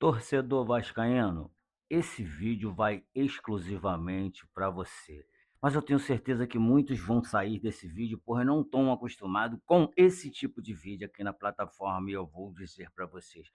Torcedor vascaíno, esse vídeo vai exclusivamente para você. Mas eu tenho certeza que muitos vão sair desse vídeo porque não estão acostumados com esse tipo de vídeo aqui na plataforma e eu vou dizer para vocês.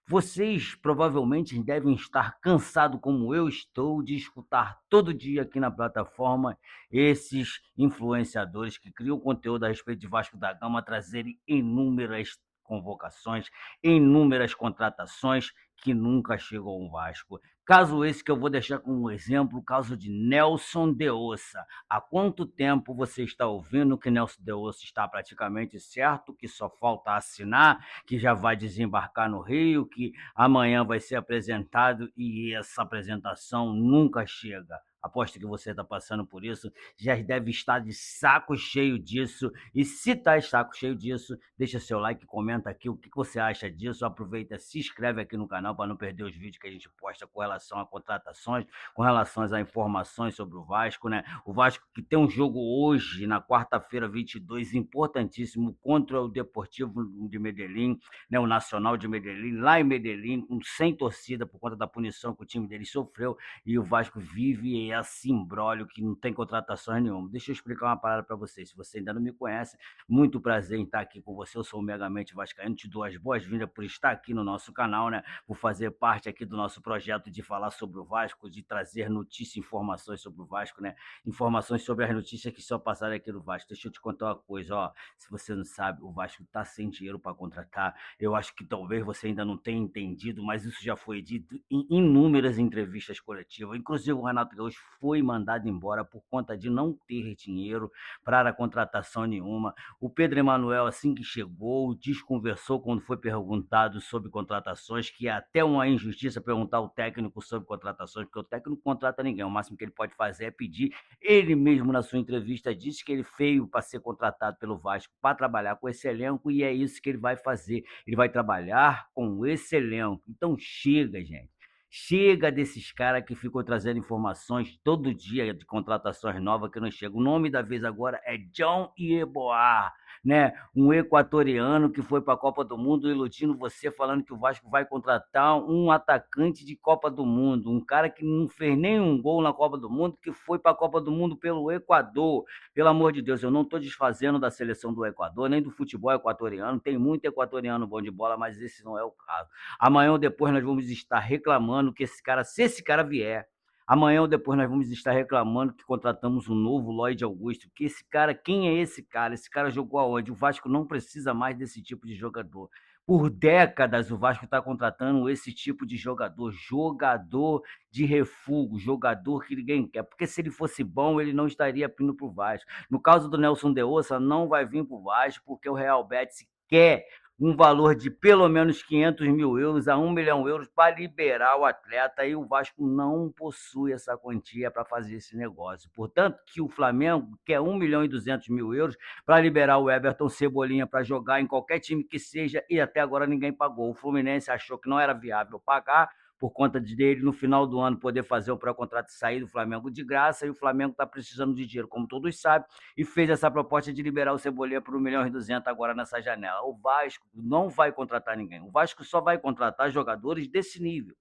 Vocês provavelmente devem estar cansados, como eu estou, de escutar todo dia aqui na plataforma esses influenciadores que criam conteúdo a respeito de Vasco da Gama trazerem inúmeras convocações, inúmeras contratações que nunca chegou ao Vasco. Caso esse que eu vou deixar como exemplo, o caso de Nelson de Ossa. Há quanto tempo você está ouvindo que Nelson de Ossa está praticamente certo, que só falta assinar, que já vai desembarcar no Rio, que amanhã vai ser apresentado e essa apresentação nunca chega? Aposto que você está passando por isso, já deve estar de saco cheio disso. E se está de saco cheio disso, deixa seu like, comenta aqui o que você acha disso. Aproveita, se inscreve aqui no canal para não perder os vídeos que a gente posta com relação a contratações, com relação a informações sobre o Vasco, né? O Vasco que tem um jogo hoje, na quarta-feira, 22, importantíssimo, contra o Deportivo de Medellín, né? O Nacional de Medellín, lá em Medellín, sem torcida por conta da punição que o time dele sofreu, e o Vasco vive esse imbróglio que não tem contratações nenhuma. Deixa eu explicar uma parada para você. Se você ainda não me conhece, muito prazer em estar aqui com você. Eu sou o Megamente Vascaíno, te dou as boas-vindas por estar aqui no nosso canal, né? Por fazer parte aqui do nosso projeto de falar sobre o Vasco, de trazer notícias e informações sobre o Vasco, né? Informações sobre as notícias que só passaram aqui no Vasco. Deixa eu te contar uma coisa, ó. Se você não sabe, o Vasco está sem dinheiro para contratar. Eu acho que talvez você ainda não tenha entendido, mas isso já foi dito em inúmeras entrevistas coletivas. Inclusive, o Renato Gaúcho foi mandado embora por conta de não ter dinheiro para a contratação nenhuma. O Pedro Emanuel, assim que chegou, desconversou quando foi perguntado sobre contratações, que é até uma injustiça perguntar ao técnico sobre contratações, porque o técnico não contrata ninguém. O máximo que ele pode fazer é pedir. Ele mesmo, na sua entrevista, disse que ele veio para ser contratado pelo Vasco para trabalhar com esse elenco, e é isso que ele vai fazer. Ele vai trabalhar com esse elenco. Então chega, gente. Chega desses caras que ficam trazendo informações todo dia de contratações novas que não chegam. O nome da vez agora é John Yeboah, né? Um equatoriano que foi para a Copa do Mundo iludindo você, falando que o Vasco vai contratar um atacante de Copa do Mundo, um cara que não fez nenhum gol na Copa do Mundo, que foi para a Copa do Mundo pelo Equador. Pelo amor de Deus, eu não estou desfazendo da seleção do Equador, nem do futebol equatoriano. Tem muito equatoriano bom de bola, mas esse não é o caso. Amanhã ou depois nós vamos estar reclamando que esse cara, se esse cara vier, amanhã ou depois nós vamos estar reclamando que contratamos um novo Lloyd Augusto. Que esse cara, quem é esse cara? Esse cara jogou aonde? O Vasco não precisa mais desse tipo de jogador. Por décadas o Vasco está contratando esse tipo de jogador, jogador de refúgio, jogador que ninguém quer. Porque se ele fosse bom, ele não estaria vindo para o Vasco. No caso do Nelson de Ossa, não vai vir para o Vasco porque o Real Betis quer um valor de pelo menos 500 mil euros a 1 milhão de euros para liberar o atleta, e o Vasco não possui essa quantia para fazer esse negócio. Portanto, que o Flamengo quer 1 milhão e 200 mil euros para liberar o Everton Cebolinha para jogar em qualquer time que seja, e até agora ninguém pagou. O Fluminense achou que não era viável pagar, por conta dele, no final do ano, poder fazer o pré-contrato e sair do Flamengo de graça, e o Flamengo está precisando de dinheiro, como todos sabem, e fez essa proposta de liberar o Cebolinha por 1 milhão e 200 agora nessa janela. O Vasco não vai contratar ninguém. O Vasco só vai contratar jogadores desse nível,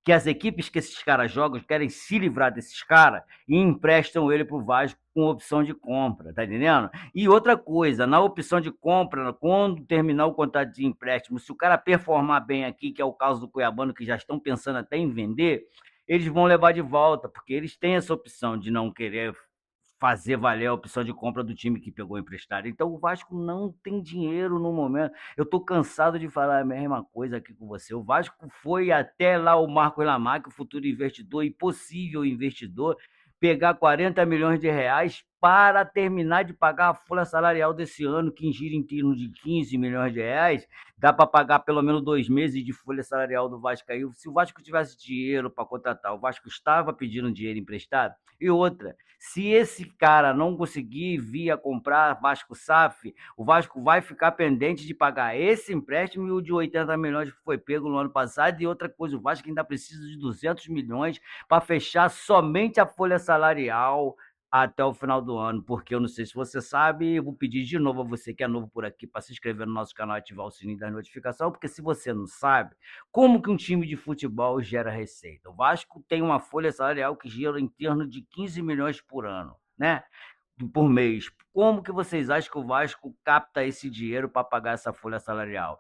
que as equipes que esses caras jogam querem se livrar desses caras e emprestam ele para o Vasco com opção de compra, tá entendendo? E outra coisa, na opção de compra, quando terminar o contrato de empréstimo, se o cara performar bem aqui, que é o caso do Cuiabano, que já estão pensando até em vender, eles vão levar de volta, porque eles têm essa opção de não querer fazer valer a opção de compra do time que pegou emprestado. Então o Vasco não tem dinheiro no momento. Eu estou cansado de falar a mesma coisa aqui com você. O Vasco foi até lá o Marcos Lamac, o futuro investidor e possível investidor, pegar 40 milhões de reais para terminar de pagar a folha salarial desse ano, que gira em torno de 15 milhões de reais. Dá para pagar pelo menos 2 meses de folha salarial do Vasco aí. Se o Vasco tivesse dinheiro para contratar, o Vasco estava pedindo dinheiro emprestado. E outra, se esse cara não conseguir vir a comprar Vasco SAF, o Vasco vai ficar pendente de pagar esse empréstimo e o de 80 milhões que foi pego no ano passado. E outra coisa, o Vasco ainda precisa de 200 milhões para fechar somente a folha salarial até o final do ano, porque eu não sei se você sabe, eu vou pedir de novo a você que é novo por aqui para se inscrever no nosso canal e ativar o sininho da notificação, porque se você não sabe, como que um time de futebol gera receita? O Vasco tem uma folha salarial que gira em torno de 15 milhões por ano, né? Por mês. Como que vocês acham que o Vasco capta esse dinheiro para pagar essa folha salarial?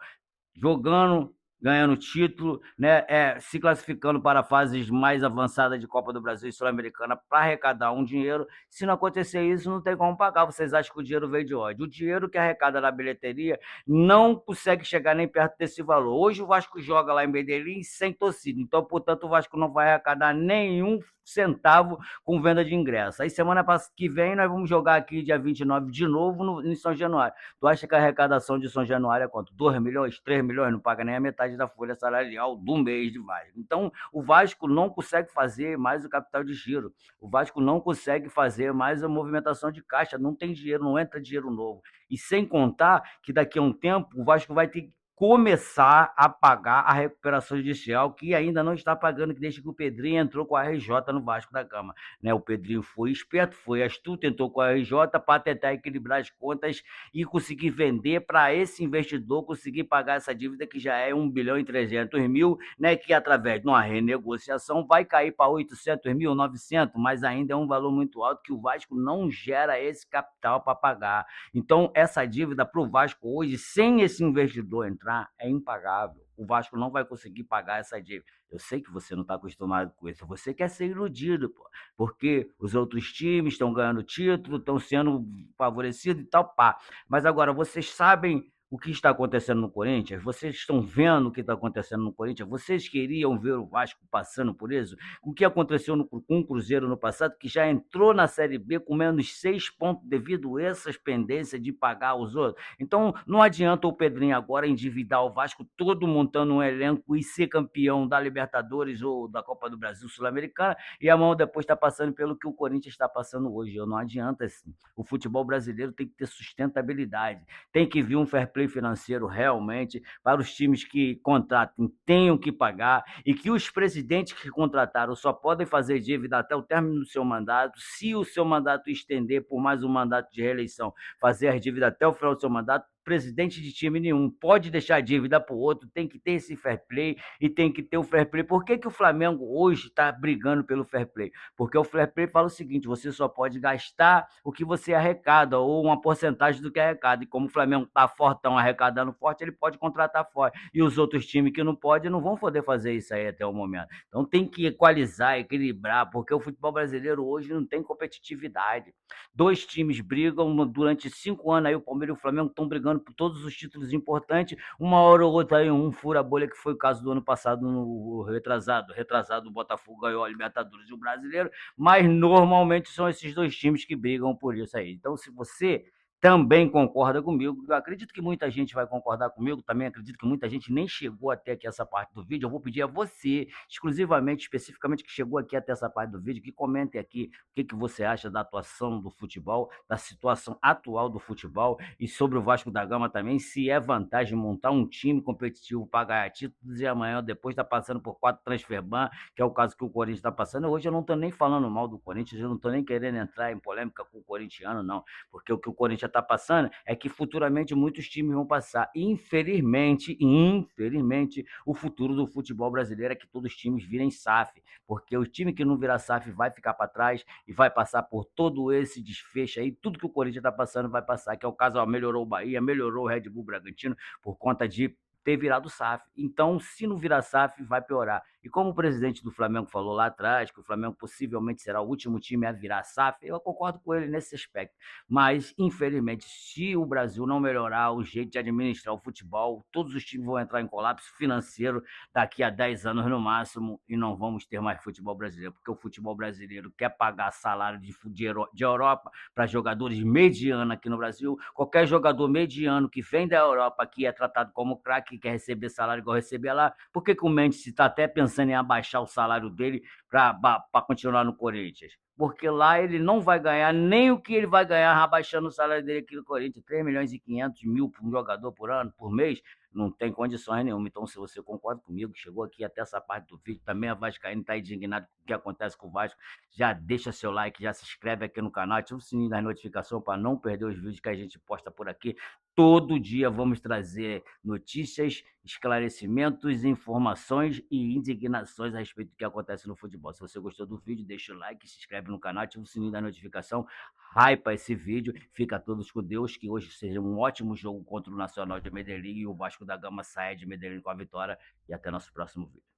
Jogando, ganhando título, né, se classificando para fases mais avançadas de Copa do Brasil e Sul-Americana para arrecadar um dinheiro. Se não acontecer isso, não tem como pagar. Vocês acham que o dinheiro veio de onde? O dinheiro que arrecada na bilheteria não consegue chegar nem perto desse valor. Hoje o Vasco joga lá em Medellín sem torcida, então, portanto, o Vasco não vai arrecadar nenhum centavo com venda de ingresso. Aí semana que vem nós vamos jogar aqui dia 29 de novo em São Januário. Tu acha que a arrecadação de São Januário é quanto? 2 milhões, 3 milhões? Não paga nem a metade da folha salarial do mês de Vasco. Então, o Vasco não consegue fazer mais o capital de giro. O Vasco não consegue fazer mais a movimentação de caixa. Não tem dinheiro, não entra dinheiro novo. E sem contar que daqui a um tempo o Vasco vai ter começar a pagar a recuperação judicial, que ainda não está pagando, que desde que o Pedrinho entrou com a RJ no Vasco da Gama. Né? O Pedrinho foi esperto, foi astuto, entrou com a RJ para tentar equilibrar as contas e conseguir vender para esse investidor conseguir pagar essa dívida que já é 1 bilhão e 300 mil, né? Que através de uma renegociação vai cair para 800 mil, 900, mas ainda é um valor muito alto que o Vasco não gera esse capital para pagar. Então, essa dívida para o Vasco hoje, sem esse investidor entrar, é impagável. O Vasco não vai conseguir pagar essa dívida. Eu sei que você não está acostumado com isso. Você quer ser iludido, pô, porque os outros times estão ganhando título, estão sendo favorecidos e tal, pá. Mas agora, vocês sabem o que está acontecendo no Corinthians? Vocês estão vendo o que está acontecendo no Corinthians? Vocês queriam ver o Vasco passando por isso? O que aconteceu com o Cruzeiro no passado, que já entrou na Série B com menos 6 pontos devido a essas pendências de pagar os outros? Então, não adianta o Pedrinho agora endividar o Vasco todo montando um elenco e ser campeão da Libertadores ou da Copa do Brasil Sul-Americana e a mão depois está passando pelo que o Corinthians está passando hoje. Não adianta assim. O futebol brasileiro tem que ter sustentabilidade, tem que vir um fair play financeiro realmente para os times que contratem, tenham que pagar e que os presidentes que contrataram só podem fazer dívida até o término do seu mandato. Se o seu mandato estender por mais um mandato de reeleição, fazer as dívidas até o final do seu mandato, presidente de time nenhum pode deixar dívida para o outro, tem que ter esse fair play e tem que ter o fair play. Por que o Flamengo hoje está brigando pelo fair play? Porque o fair play fala o seguinte: você só pode gastar o que você arrecada ou uma porcentagem do que arrecada. E como o Flamengo está fortão, arrecadando forte, ele pode contratar forte. E os outros times que não podem não vão poder fazer isso aí até o momento. Então tem que equalizar, equilibrar, porque o futebol brasileiro hoje não tem competitividade. Dois times brigam durante 5 anos, aí o Palmeiras e o Flamengo estão brigando por todos os títulos importantes. Uma hora ou outra aí um fura a bolha, que foi o caso do ano passado, no retrasado o Botafogo ganhou a Libertadores e o Brasileiro, mas normalmente são esses dois times que brigam por isso aí. Então, se você também concorda comigo, eu acredito que muita gente vai concordar comigo, também acredito que muita gente nem chegou até aqui essa parte do vídeo. Eu vou pedir a você, exclusivamente, especificamente, que chegou aqui até essa parte do vídeo, que comente aqui o que você acha da atuação do futebol, da situação atual do futebol e sobre o Vasco da Gama também, se é vantagem montar um time competitivo para ganhar títulos e amanhã depois está passando por 4 transfer ban, que é o caso que o Corinthians está passando. Hoje eu não estou nem falando mal do Corinthians, eu não estou nem querendo entrar em polêmica com o corintiano, não, porque o que o Corinthians está passando é que futuramente muitos times vão passar. Infelizmente, o futuro do futebol brasileiro é que todos os times virem SAF, porque o time que não virar SAF vai ficar para trás e vai passar por todo esse desfecho aí. Tudo que o Corinthians está passando vai passar, que é o caso, ó, melhorou o Bahia, melhorou o Red Bull Bragantino por conta de ter virado SAF. Então, se não virar SAF, vai piorar. E como o presidente do Flamengo falou lá atrás, que o Flamengo possivelmente será o último time a virar SAF, eu concordo com ele nesse aspecto. Mas, infelizmente, se o Brasil não melhorar o jeito de administrar o futebol, todos os times vão entrar em colapso financeiro daqui a 10 anos no máximo e não vamos ter mais futebol brasileiro, porque o futebol brasileiro quer pagar salário de Europa para jogadores medianos aqui no Brasil. Qualquer jogador mediano que vem da Europa aqui é tratado como craque, quer receber salário igual recebia lá. Por que o Mendes está até pensando em abaixar o salário dele para continuar no Corinthians? porque lá ele não vai ganhar nem o que ele vai ganhar abaixando o salário dele aqui no Corinthians, 3.500.000 para um jogador por ano, por mês, não tem condições nenhuma. Então, se você concorda comigo, chegou aqui até essa parte do vídeo, também a Vascaína está indignado com o que acontece com o Vasco, já deixa seu like, já se inscreve aqui no canal, ativa o sininho das notificações para não perder os vídeos que a gente posta por aqui. Todo dia vamos trazer notícias, esclarecimentos, informações e indignações a respeito do que acontece no futebol. Se você gostou do vídeo, deixa o like, se inscreve no canal, ativa o sininho da notificação, hypa esse vídeo. Fica todos com Deus, que hoje seja um ótimo jogo contra o Nacional de Medellín e o Vasco da Gama saia de Medellín com a vitória. E até nosso próximo vídeo.